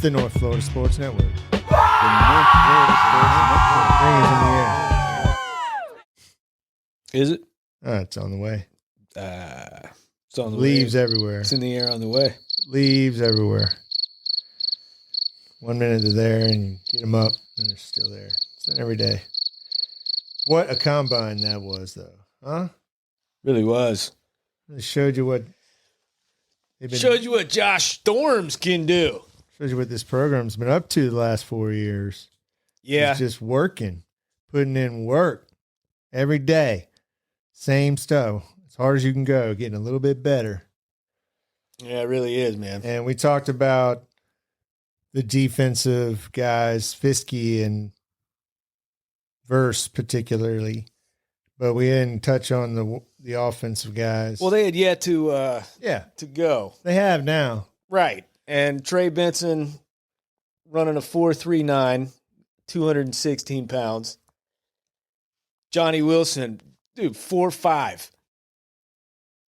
the North Florida Sports Network. Is it? It's on the way. It's on the Leaves way. everywhere. It's in the air on the way. Leaves everywhere. 1 minute they're there and you get them up and they're still there. It's every day. What a combine that was, though. Huh? Really was. It showed you what Showed you what Josh Storms can do. shows you what this program's been up to the last 4 years. Yeah. It's just working, putting in work every day. Same stuff. As hard as you can go, getting a little bit better. Yeah, it really is, man. And we talked about the defensive guys, Fiske and Verse particularly, but we didn't touch on the offensive guys. Well, they had yet to go. They have now. Right. And Trey Benson running a 4.39, 216 pounds. Johnny Wilson, dude, 4.5,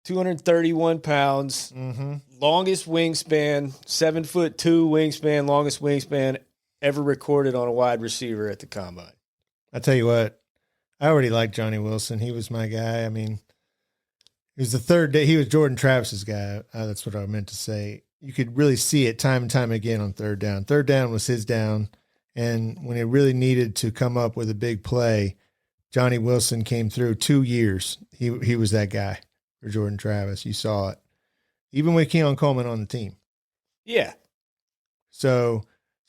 231 pounds. Mm-hmm. Longest wingspan, 7'2" wingspan, longest wingspan ever recorded on a wide receiver at the combine. I tell you what, I already liked Johnny Wilson. He was my guy. I mean, he was the third day. He was Jordan Travis's guy. That's what I meant to say. You could really see it time and time again on third down. Third down was his down. And when it really needed to come up with a big play, Johnny Wilson came through 2 years. He was that guy for Jordan Travis. You saw it. Even with Keon Coleman on the team. Yeah. So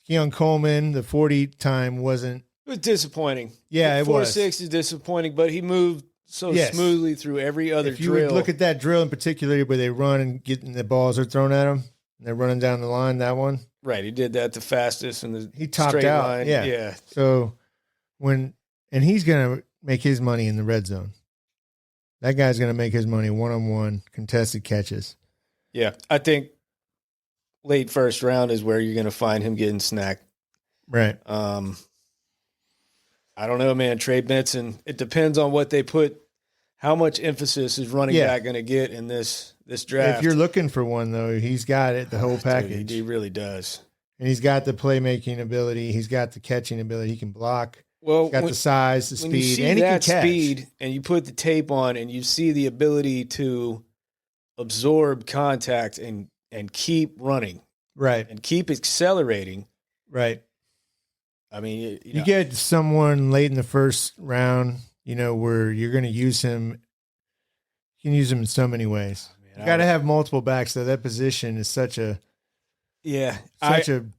Keon Coleman, the 40 time wasn't. It was disappointing. Yeah, it was. 4.6 is disappointing, but he moved so smoothly through every other if you drill. would look at that drill in particular where they run and getting the balls are thrown at them, and they're running down the line, that one. Right, he did that the fastest in the he topped straight out. line. Yeah. So and he's going to make his money in the red zone. That guy's going to make his money one-on-one contested catches. Yeah, I think late first round is where you're going to find him getting snacked. Right. I don't know, man. Trey Benson, it depends on what they put, how much emphasis is running back going to get in this draft. If you're looking for one, though, he's got it, the whole package. Dude, he really does. And he's got the playmaking ability. He's got the catching ability. He can block. Well, he's got the size, the when speed, you see and he that can catch. speed, and you put the tape on, and you see the ability to absorb contact and keep running, right, and keep accelerating, right. I mean, you get someone late in the first round, where you're going to use him. You can use him in so many ways. You got to have multiple backs, though. That position is such a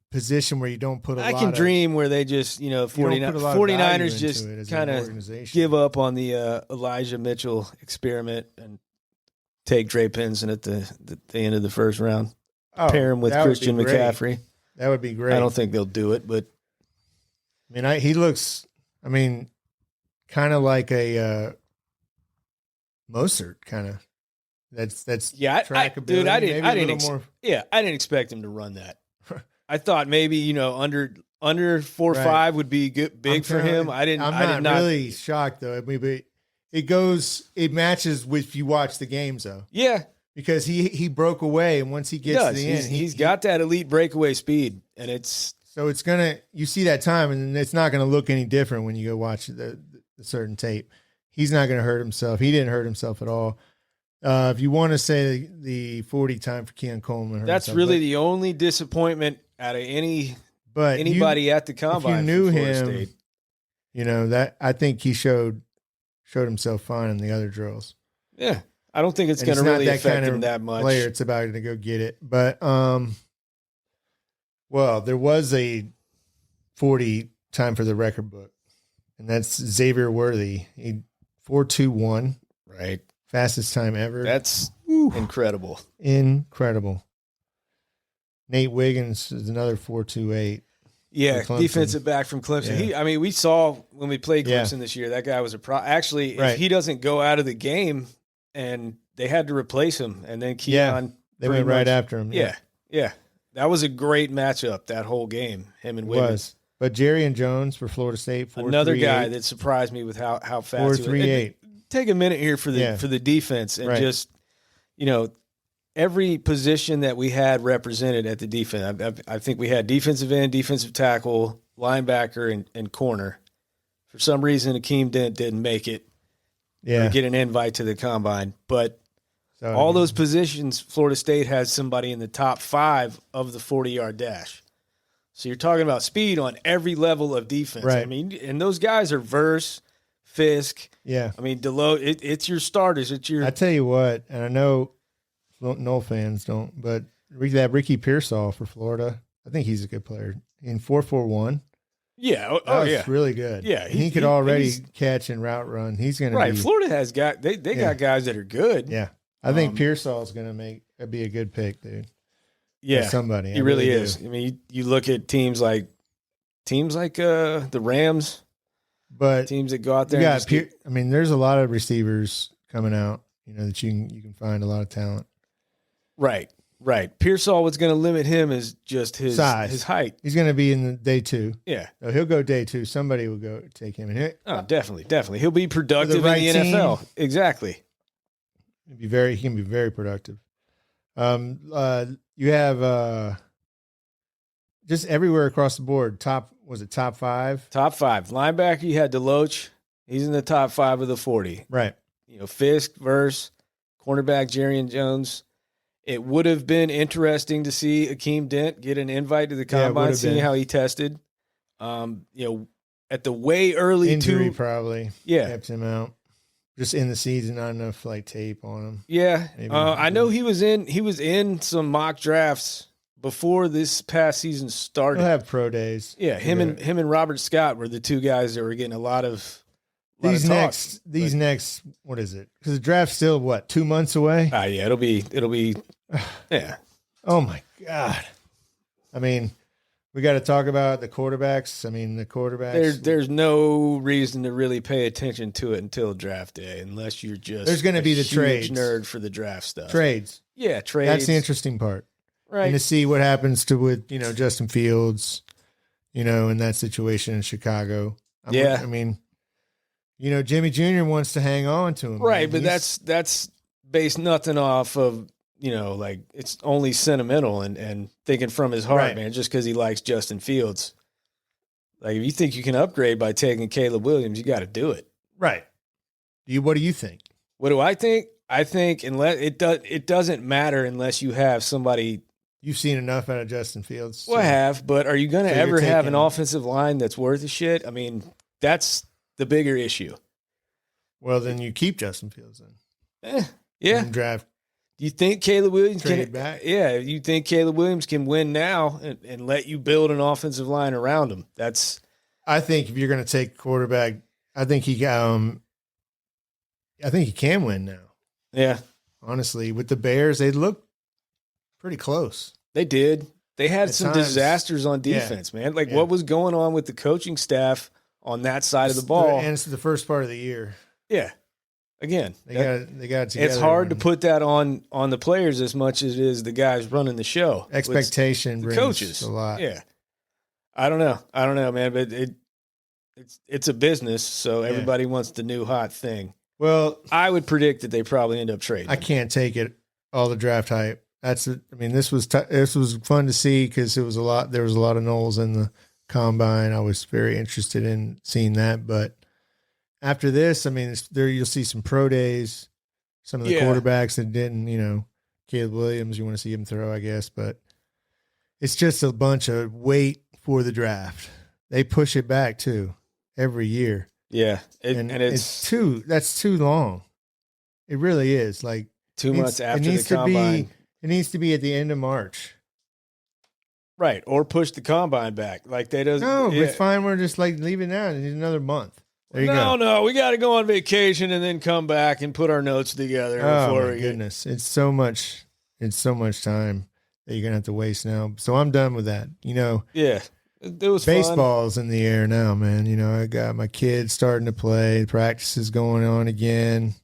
position where you don't put a lot. I can dream where they just, 49ers just kind of give up on the Elijah Mitchell experiment and take Trey Benson at the end of the first round. Pair him with Christian McCaffrey. That would be great. I don't think they'll do it, but he looks, kind of like a Mostert kind of. That's trackability. I didn't expect him to run that. I thought maybe under 4.5 would be big for him. I'm not really shocked though. But it matches if you watch the games though. Yeah, because he broke away, and once he gets to the end, he's got that elite breakaway speed, and it's you see that time, and it's not gonna look any different when you go watch the certain tape. He's not gonna hurt himself. He didn't hurt himself at all. If you want to say the 40 time for Keon Coleman, that's really the only disappointment out of anybody at the combine. If you knew for him, State. That I think he showed himself fine in the other drills. Yeah, I don't think it's going to really affect him that much. Player, it's about to go get it. But there was a 40 time for the record book, and that's Xavier Worthy. He 4.21, right? Fastest time ever. That's incredible. Incredible. Nate Wiggins is another 4.28. Yeah, defensive back from Clemson. Yeah. We saw when we played Clemson this year, that guy was a pro. Actually, if he doesn't go out of the game, and they had to replace him, and then Keon. They went right after him. Yeah. That was a great matchup, that whole game, him and Wiggins. But Jerry and Jones for Florida State, 4.38. Another guy that surprised me with how fast 4.38. Take a minute here for the defense and just, every position that we had represented at the defense. I think we had defensive end, defensive tackle, linebacker, and corner. For some reason, Akeem didn't make it. Or get an invite to the combine. But all those positions, Florida State has somebody in the top 5 of the 40-yard dash. So you're talking about speed on every level of defense. Right. I mean, and those guys are Verse, Fiske. Yeah. I mean, Deloach, it's your starters. It's your. I tell you what, and I know no fans don't, but that Ricky Pearsall for Florida, I think he's a good player. In 4.41. Yeah. That's really good. Yeah. He could already catch and route run. He's going to be. Florida has got, they got guys that are good. Yeah. I think Pearsall is going to be a good pick, dude. Yeah. Somebody. He really is. I mean, you look at teams like the Rams, but teams that go out there. There's a lot of receivers coming out, that you can find a lot of talent. Right. Pearsall, what's going to limit him is just his size, his height. He's going to be in the day 2. Yeah. So he'll go day 2. Somebody will go take him. Definitely. He'll be productive in the NFL. Team, exactly. He can be very productive. You have just everywhere across the board. Top 5? Top 5. Linebacker, you had Deloach. He's in the top 5 of the 40. Right. Fiske, Verse, cornerback Jerrion Jones. It would have been interesting to see Akeem Dent get an invite to the combine, seeing how he tested. At the way early injury probably kept him out. Just in the season, not enough tape on him. Yeah, I know he was in some mock drafts before this past season started. He'll have pro days. Yeah, him and Robert Scott were the 2 guys that were getting a lot of. What is it? Because the draft's still 2 months away? Yeah, it'll be yeah. Oh my God. I mean, we got to talk about the quarterbacks. There's no reason to really pay attention to it until draft day, unless you're just there's going to be the trades nerd for the draft stuff. Trades. Yeah, trades. That's the interesting part. Right. And to see what happens with Justin Fields, in that situation in Chicago. Jimmy Jr. wants to hang on to him. Right, but that's based nothing off of, it's only sentimental and thinking from his heart, man, just because he likes Justin Fields. If you think you can upgrade by taking Caleb Williams, you got to do it. Right. What do you think? What do I think? I think unless it doesn't matter unless you have somebody. You've seen enough out of Justin Fields. Well, I have, but are you going to ever have an offensive line that's worth a shit? I mean, that's the bigger issue. Well, then you keep Justin Fields then. Yeah. And draft. Do you think Caleb Williams can back? Yeah, you think Caleb Williams can win now and let you build an offensive line around him? I think if you're going to take quarterback, I think he can win now. Yeah. Honestly, with the Bears, they look pretty close. They did. They had some disasters on defense, man. What was going on with the coaching staff on that side of the ball? And it's the first part of the year. Yeah. Again, they got it together. It's hard to put that on the players as much as it is the guys running the show. Expectation brings coaches a lot. Yeah. I don't know, man, but it's a business, so everybody wants the new hot thing. Well, I would predict that they probably end up trading. I can't take it all the draft hype. This was fun to see because there was a lot of Noles in the combine. I was very interested in seeing that, but after this, you'll see some pro days, some of the quarterbacks that didn't, Caleb Williams, you want to see him throw, I guess, but it's just a bunch of wait for the draft. They push it back too every year. Yeah. That's too long. It really is 2 months after the combine. It needs to be at the end of March. Right. Or push the combine back. It's fine. We're just leave it now. It's another month. There you go. No, we got to go on vacation and then come back and put our notes together. Oh my goodness, it's so much time that you're gonna have to waste now. So I'm done with that. Yeah, it was baseball's fun. In the air now, man. I got my kids starting to play. Practice is going on again.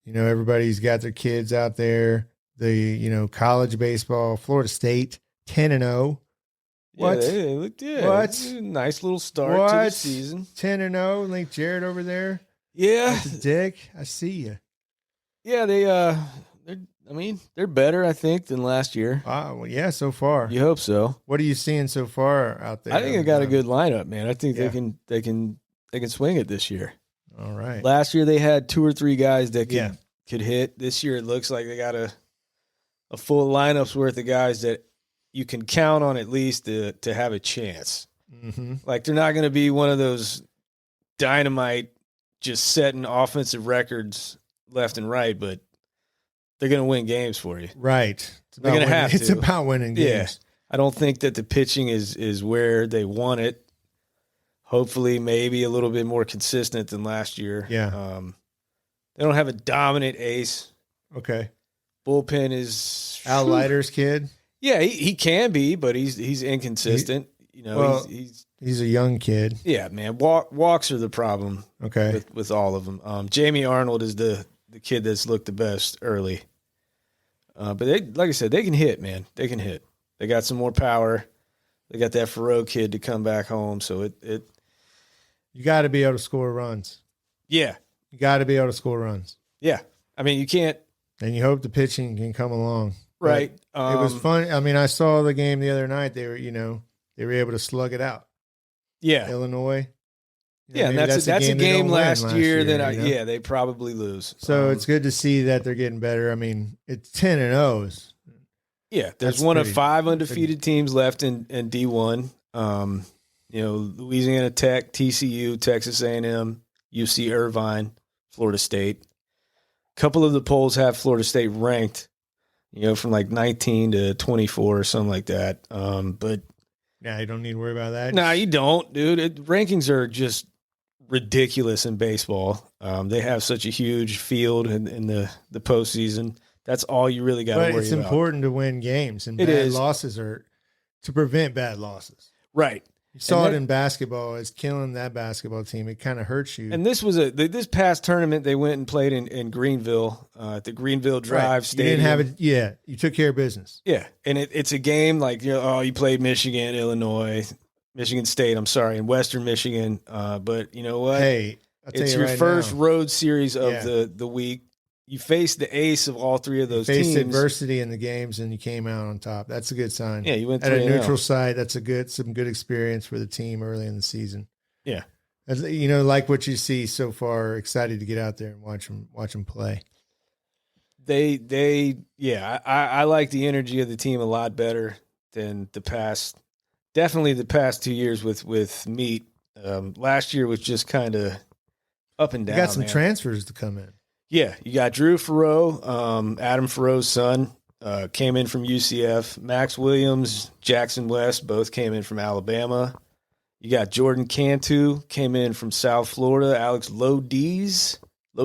Everybody's got their kids out there. The college baseball, Florida State 10-0. What? Yeah, they looked What? Nice little start to the season. 10-0. Link Jared over there. Yeah. Dick, I see you. Yeah, They're better, I think, than last year. Well, yeah, so far. You hope so. What are you seeing so far out there? I think they got a good lineup, man. I think they can swing it this year. All right. Last year they had 2 or 3 guys that could hit. This year it looks like they got a full lineup's worth of guys that you can count on at least to have a chance. Mm-hmm. Like they're not going to be one of those dynamite just setting offensive records left and right, but they're going to win games for you. Right. They're going to have to. It's about winning games. Yeah. I don't think that the pitching is where they want it. Hopefully, maybe a little bit more consistent than last year. Yeah. They don't have a dominant ace. Okay. Bullpen is Al Leiter's kid. Yeah, he can be, but he's inconsistent. He's a young kid. Yeah, man. Walks are the problem. Okay. With all of them. Jamie Arnold is the kid that's looked the best early. But they, like I said, they can hit, man. They can hit. They got some more power. They got that Farrow kid to come back home. So it you got to be able to score runs. Yeah. You got to be able to score runs. Yeah. I mean, you can't. And you hope the pitching can come along. Right. It was fun. I mean, I saw the game the other night. They were able to slug it out. Yeah. Illinois. Yeah, and that's a game last year that they probably lose. So it's good to see that they're getting better. I mean, it's 10-0s. Yeah, there's one of 5 undefeated teams left in D1. Louisiana Tech, TCU, Texas A&M, UC Irvine, Florida State. A couple of the polls have Florida State ranked, from like 19 to 24 or something like that. But yeah, you don't need to worry about that. No, you don't, dude. Rankings are just ridiculous in baseball. They have such a huge field in the postseason. That's all you really got to worry about. But it's important to win games, and bad losses are to prevent bad losses. Right. You saw it in basketball. It's killing that basketball team. It kind of hurts you. And this was this past tournament they went and played in Greenville at the Greenville Drive Stadium. You didn't have it. Yeah, you took care of business. Yeah, and it's a game like you played Michigan, Illinois, Michigan State. I'm sorry, in Western Michigan. But you know what? Hey, it's your first road series of the week. You faced the ace of all 3 of those teams. You faced adversity in the games, and you came out on top. That's a good sign. Yeah, you went at a neutral site. That's some good experience for the team early in the season. Yeah, like what you see so far. Excited to get out there and watch them play. I like the energy of the team a lot better than the past. Definitely the past 2 years with Meat. Last year was just kind of up and down. You got some transfers to come in. Yeah, you got Drew Farrow, Adam Farrow's son, came in from UCF. Max Williams, Jackson West, both came in from Alabama. You got Jordan Cantu, came in from South Florida. Alex Lodiz, I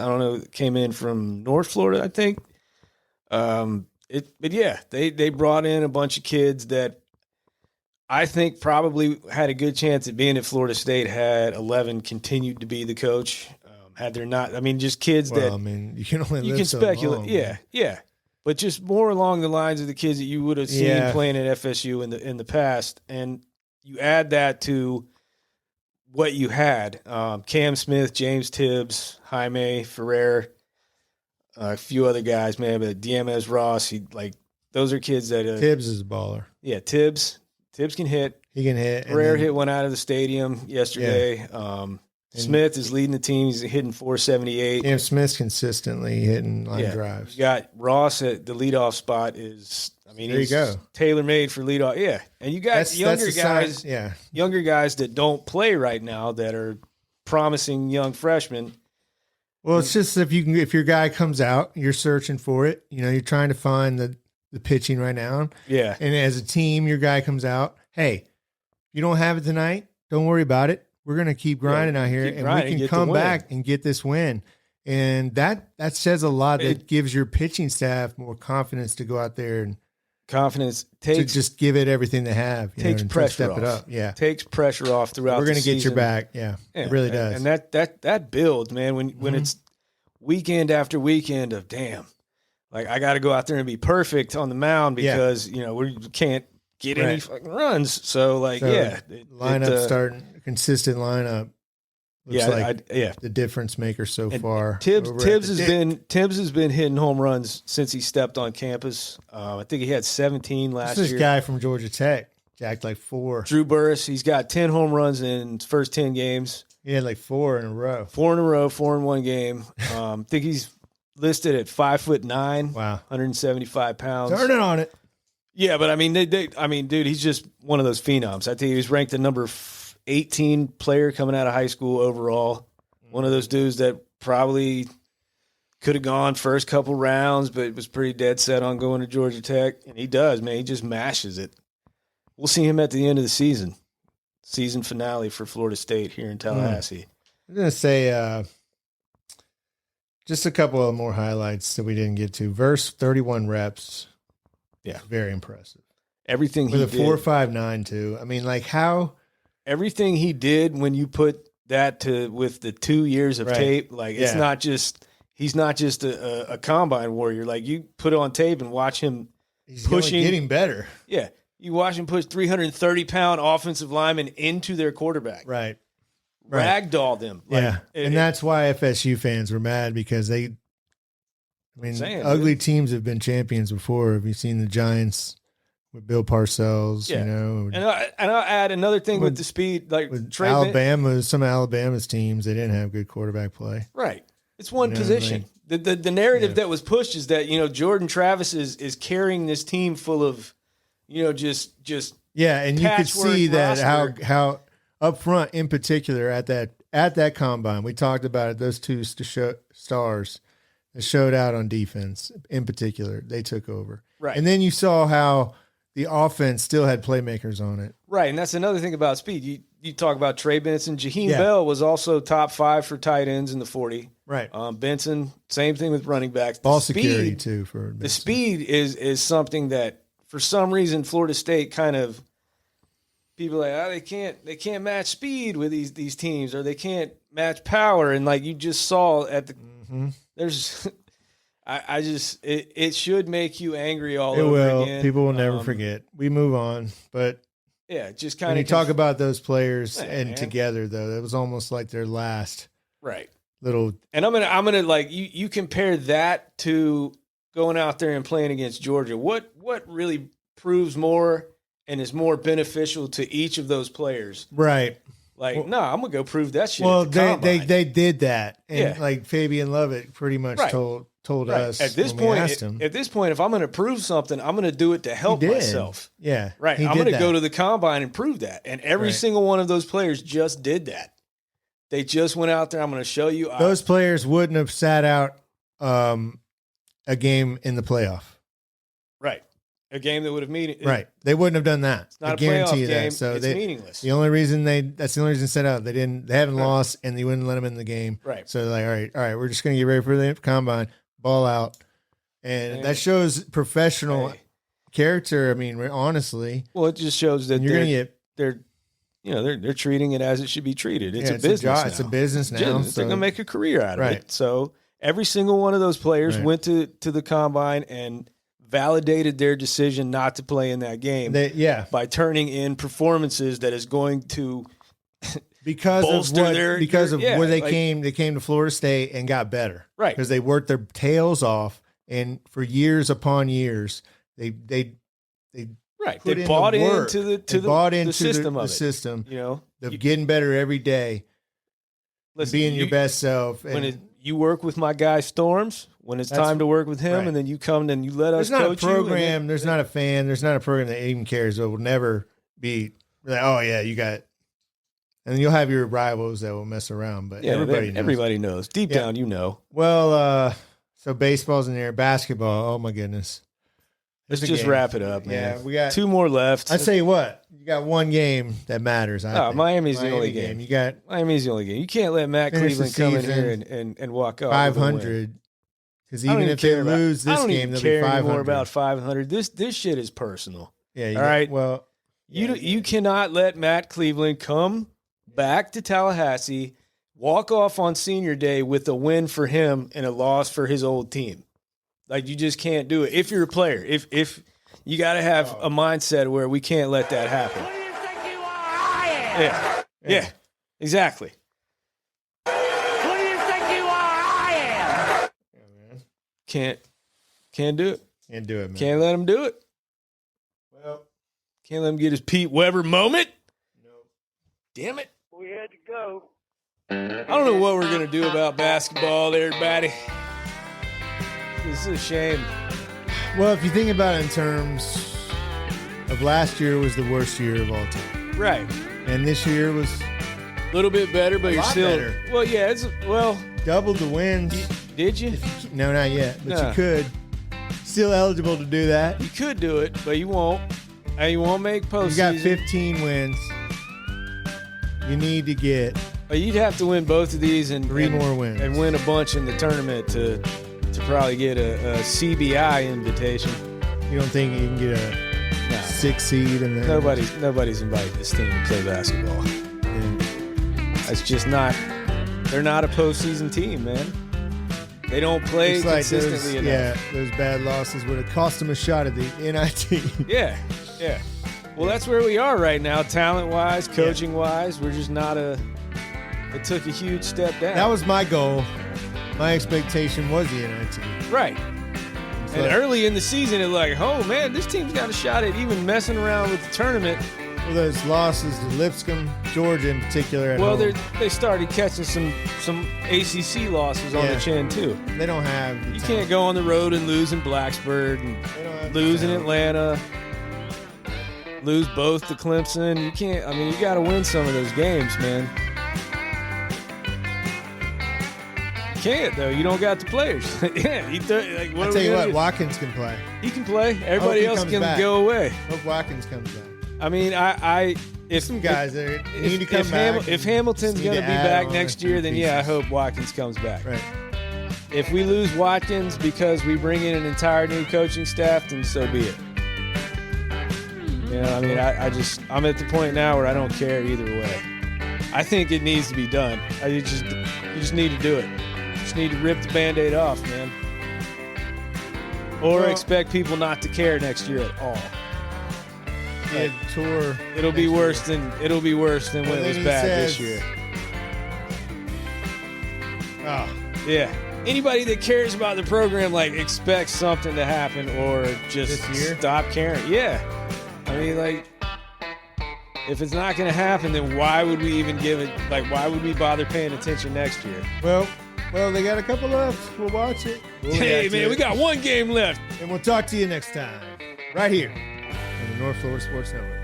don't know, came in from North Florida, I think. They brought in a bunch of kids that I think probably had a good chance at being at Florida State had 11 continued to be the coach. Had there not, just kids that you can only live so speculate. Long, yeah, but just more along the lines of the kids that you would have seen playing at FSU in the past, and you add that to what you had: Cam Smith, James Tibbs, Jaime Ferrer, a few other guys, man, but Diemes Ross. Those are kids that Tibbs is a baller. Yeah, Tibbs can hit. He can hit. Ferrer hit one out of the stadium yesterday. Yeah. Smith is leading the team. He's hitting 478. Yeah, Smith's consistently hitting line drives. You got Ross at the leadoff spot there you go. Tailor-made for leadoff. Yeah. And you got younger guys that don't play right now that are promising young freshmen. Well, it's just if your guy comes out, you're searching for it. You're trying to find the pitching right now. Yeah. And as a team, your guy comes out, hey, you don't have it tonight, don't worry about it. We're going to keep grinding out here, and we can come back and get this win. And that says a lot. That gives your pitching staff more confidence to go out there and to just give it everything they have. Takes pressure off. It up. Yeah, takes pressure off throughout. We're going to get your back. Yeah, it really does. And that builds, man. When it's weekend after weekend of damn, I got to go out there and be perfect on the mound because we can't get any fucking runs. So starting a consistent lineup Looks like the difference maker so far. Tibbs has been hitting home runs since he stepped on campus. I think he had 17 last year. This guy from Georgia Tech jacked like 4. Drew Burris, he's got 10 home runs in his first 10 games. He had like 4 in a row. 4 in a row, 4 in one game. I think he's listed at 5'9". Wow, 175 pounds. Turning on it. Yeah, but I mean, dude, he's just one of those phenoms. I think he was ranked the number 18 player coming out of high school overall. One of those dudes that probably could have gone first couple rounds, but was pretty dead set on going to Georgia Tech. And he does, man. He just mashes it. We'll see him at the end of the season finale for Florida State here in Tallahassee. I'm going to say just a couple of more highlights that we didn't get to. Verse, 31 reps. Yeah. Very impressive. Everything with he did. With a 4.59 too. I mean, like how... Everything he did when you put that with the 2 years of tape, like it's not just... He's not just a combine warrior. Like you put it on tape and watch him pushing. Getting better. Yeah. You watch him push 330-pound offensive linemen into their quarterback. Right. Ragdoll them. Like, and that's why FSU fans were mad because ugly teams have been champions before. Have you seen the Giants with Bill Parcells? Yeah. You know, and I'll add another thing with the speed, like with Trey Alabama. Some of Alabama's teams, they didn't have good quarterback play. Right. It's one position. The narrative that was pushed is that Jordan Travis is carrying this team full of just and you could see that how up front in particular at that combine we talked about it. Those two stars that showed out on defense in particular, they took over. Right, and then you saw how the offense still had playmakers on it. Right, and that's another thing about speed. You talk about Trey Benson. Jaheim Bell was also top 5 for tight ends in the 40. Right. Benson, same thing with running backs. Ball security too for Benson. The speed is something that for some reason Florida State kind of people are like, they can't match speed with these teams, or they can't match power, and like you just saw at the there's it should make you angry over again. People will never forget. We move on, but just kind of when you talk about those players together though, it was almost like their last little. And I'm gonna like you compare that to going out there and playing against Georgia. What really proves more and is more beneficial to each of those players? Right. Like, I'm gonna go prove that shit. Well, they did that, and like Fabian Lovett pretty much told us at this point. At this point, if I'm gonna prove something, I'm gonna do it to help myself. Yeah, right. I'm gonna go to the combine and prove that, and every single one of those players just did that. They just went out there. I'm gonna show you. Those players wouldn't have sat out a game in the playoff. Right. A game that would have meaning. Right. They wouldn't have done that. It's not I guarantee you game. that. So it's meaningless. The only reason that's the only reason they set out. They haven't lost, and they wouldn't let them in the game. Right. So they're like, all right, we're just going to get ready for the combine, ball out. And that shows professional character. I mean, honestly. Well, it just shows that you're going to get, they're treating it as it should be treated. It's a business. It's a business now. They're going to make a career out of it. So every single one of those players went to the combine and validated their decision not to play in that game by turning in performances that is going to because of where they came to Florida State and got better, right? Because they worked their tails off, and for years upon years they bought into the system of system, of getting better every day, being your best self. You work with my guy Storms when it's time to work with him, and then you come and you let us coach you. There's not a fan. There's not a program that even cares. It will never be like, oh yeah, you got. And you'll have your rivals that will mess around, but everybody knows deep down, Well, so baseball's in there, basketball. Oh my goodness. Let's just wrap it up, man. Yeah, we got 2 more left. I tell you what, you got one game that matters. Miami's the only game. Miami's the only game. You can't let Matt Cleveland come in here and walk off 500. Because even if they lose this game, they'll be 500. More about 500. This shit is personal. Yeah. All right. Well, you cannot let Matt Cleveland come back to Tallahassee, walk off on senior day with a win for him and a loss for his old team. Like, you just can't do it. If you're a player, if you got to have a mindset where we can't let that happen. Who do you think you are? I am. Yeah, exactly. Can't do it. Can't do it, man. Can't let him do it. Well, can't let him get his Pete Weber moment. No. Damn it. We had to go. I don't know what we're going to do about basketball, everybody. This is a shame. Well, if you think about it in terms of last year was the worst year of all time. Right. And this year was a little bit better, but you're still better. Well, yeah, doubled the wins. Did you? No, not yet, but you could. Still eligible to do that. You could do it, but you won't. And you won't make postseason. You got 15 wins. You need to get. But you'd have to win both of these and three more wins and win a bunch in the tournament to probably get a CBI invitation. You don't think you can get a 6 seed in there? Nobody's invited this team to play basketball. Yeah. It's just not. They're not a postseason team, man. They don't play consistently enough. Yeah, those bad losses would have cost them a shot at the NIT. Yeah. Well, that's where we are right now, talent-wise, coaching-wise. We're just not it took a huge step down. That was my goal. My expectation was the NIT. Right. And early in the season, it's like, oh, man, this team's got a shot at even messing around with the tournament. Well, those losses to Lipscomb, Georgia in particular. They started catching some ACC losses on the chin, too. They don't have the You can't go on the road and lose in Blacksburg and lose in Atlanta, lose both to Clemson. You can't. I mean, you got to win some of those games, man. You can't, though. You don't got the players. Yeah. I'll tell you what, Watkins can play. He can play. Everybody else can go away. Hope Watkins comes back. I mean, if some guys there need to come back. If Hamilton's going to be back next year, then I hope Watkins comes back. Right. If we lose Watkins because we bring in an entire new coaching staff, then so be it. You know, I mean, I'm at the point now where I don't care either way. I think it needs to be done. You just need to do it. You just need to rip the Band-Aid off, man. Or expect people not to care next year at all. Tour. It'll be worse than when it was bad this year. Oh. Yeah. Anybody that cares about the program expects something to happen or just stop caring. Yeah. I mean, if it's not going to happen, then why would we even give it? Why would we bother paying attention next year? Well, they got a couple left. We'll watch it. Hey, man, we got one game left. And we'll talk to you next time. Right here on the North Florida Sports Network.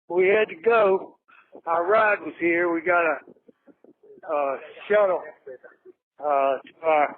We had to go. Our ride was here. We got a shuttle to our